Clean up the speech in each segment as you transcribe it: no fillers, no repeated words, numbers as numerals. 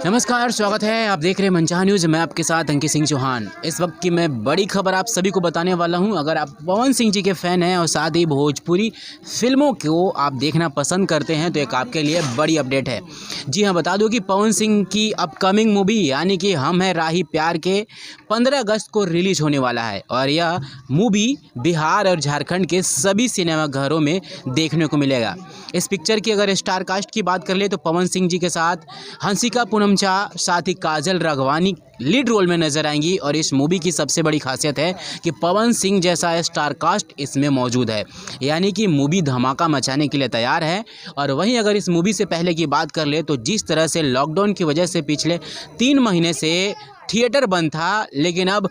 नमस्कार, स्वागत है। आप देख रहे हैं मनचाहा न्यूज़। मैं आपके साथ अंकित सिंह चौहान। इस वक्त की मैं बड़ी खबर आप सभी को बताने वाला हूं। अगर आप पवन सिंह जी के फ़ैन हैं और साथ ही भोजपुरी फिल्मों को आप देखना पसंद करते हैं तो एक आपके लिए बड़ी अपडेट है। जी हाँ, बता दूं कि पवन सिंह की अपकमिंग मूवी यानी कि हम हैं राही प्यार के 15 अगस्त को रिलीज होने वाला है और यह मूवी बिहार और झारखंड के सभी सिनेमाघरों में देखने को मिलेगा। इस पिक्चर की अगर स्टार कास्ट की बात कर ले तो पवन सिंह जी के साथ हंसिका पूनमचा, साथ ही काजल राघवानी लीड रोल में नजर आएंगी। और इस मूवी की सबसे बड़ी खासियत है कि पवन सिंह जैसा स्टार कास्ट इसमें मौजूद है, यानी कि मूवी धमाका मचाने के लिए तैयार है। और वहीं अगर इस मूवी से पहले की बात कर ले तो जिस तरह से लॉकडाउन की वजह से पिछले 3 महीने से थिएटर बंद था, लेकिन अब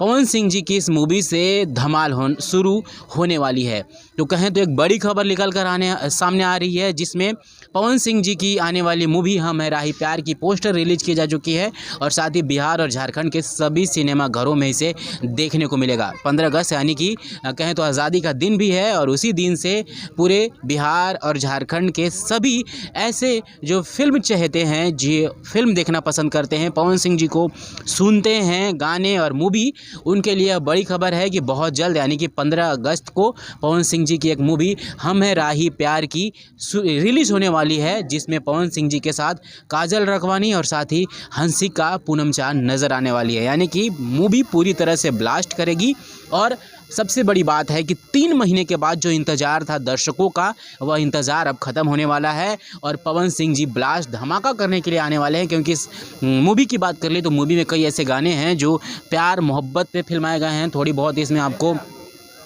पवन सिंह जी की इस मूवी से धमाल शुरू होने वाली है। तो कहें तो एक बड़ी खबर निकल कर सामने आ रही है, जिसमें पवन सिंह जी की आने वाली मूवी हम है राही प्यार की पोस्टर रिलीज की जा चुकी है और साथ ही बिहार और झारखंड के सभी सिनेमा घरों में इसे देखने को मिलेगा। 15 अगस्त यानी कि कहें तो आज़ादी का दिन भी है और उसी दिन से पूरे बिहार और झारखंड के सभी ऐसे जो फिल्म चाहते हैं, जो फिल्म देखना पसंद करते हैं, पवन सिंह जी को सुनते हैं गाने और मूवी, उनके लिए बड़ी खबर है कि बहुत जल्द यानी कि 15 अगस्त को पवन सिंह जी की एक मूवी हम है राही प्यार की रिलीज़ होने वाली है, जिसमें पवन सिंह जी के साथ काजल राघवानी और साथ ही हंसिका पूनमचा नज़र आने वाली है। यानी कि मूवी पूरी तरह से ब्लास्ट करेगी। और सबसे बड़ी बात है कि 3 महीने के बाद जो इंतज़ार था दर्शकों का, वह इंतज़ार अब ख़त्म होने वाला है और पवन सिंह जी ब्लास्ट धमाका करने के लिए आने वाले हैं। क्योंकि इस मूवी की बात कर ले तो मूवी में कई ऐसे गाने हैं जो प्यार मोहब्बत पे फिल्माए गए हैं। थोड़ी बहुत इसमें आपको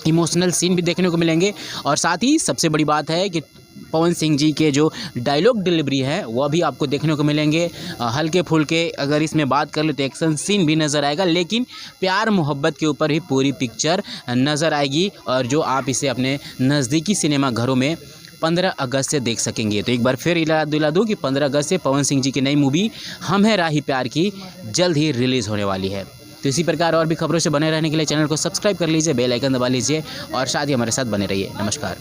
इमोशनल सीन भी देखने को मिलेंगे और साथ ही सबसे बड़ी बात है कि पवन सिंह जी के जो डायलॉग डिलीवरी है वह भी आपको देखने को मिलेंगे। हल्के फुल्के अगर इसमें बात कर ले तो एक्शन सीन भी नज़र आएगा, लेकिन प्यार मोहब्बत के ऊपर ही पूरी पिक्चर नज़र आएगी और जो आप इसे अपने नज़दीकी सिनेमा घरों में 15 अगस्त से देख सकेंगे। तो एक बार फिर याद दिला दूँ कि 15 अगस्त से पवन सिंह जी की नई मूवी हम है राही प्यार की जल्द ही रिलीज़ होने वाली है। तो इसी प्रकार और भी खबरों से बने रहने के लिए चैनल को सब्सक्राइब कर लीजिए, बेल आइकन दबा लीजिए और साथ ही हमारे साथ बने रहिए। नमस्कार।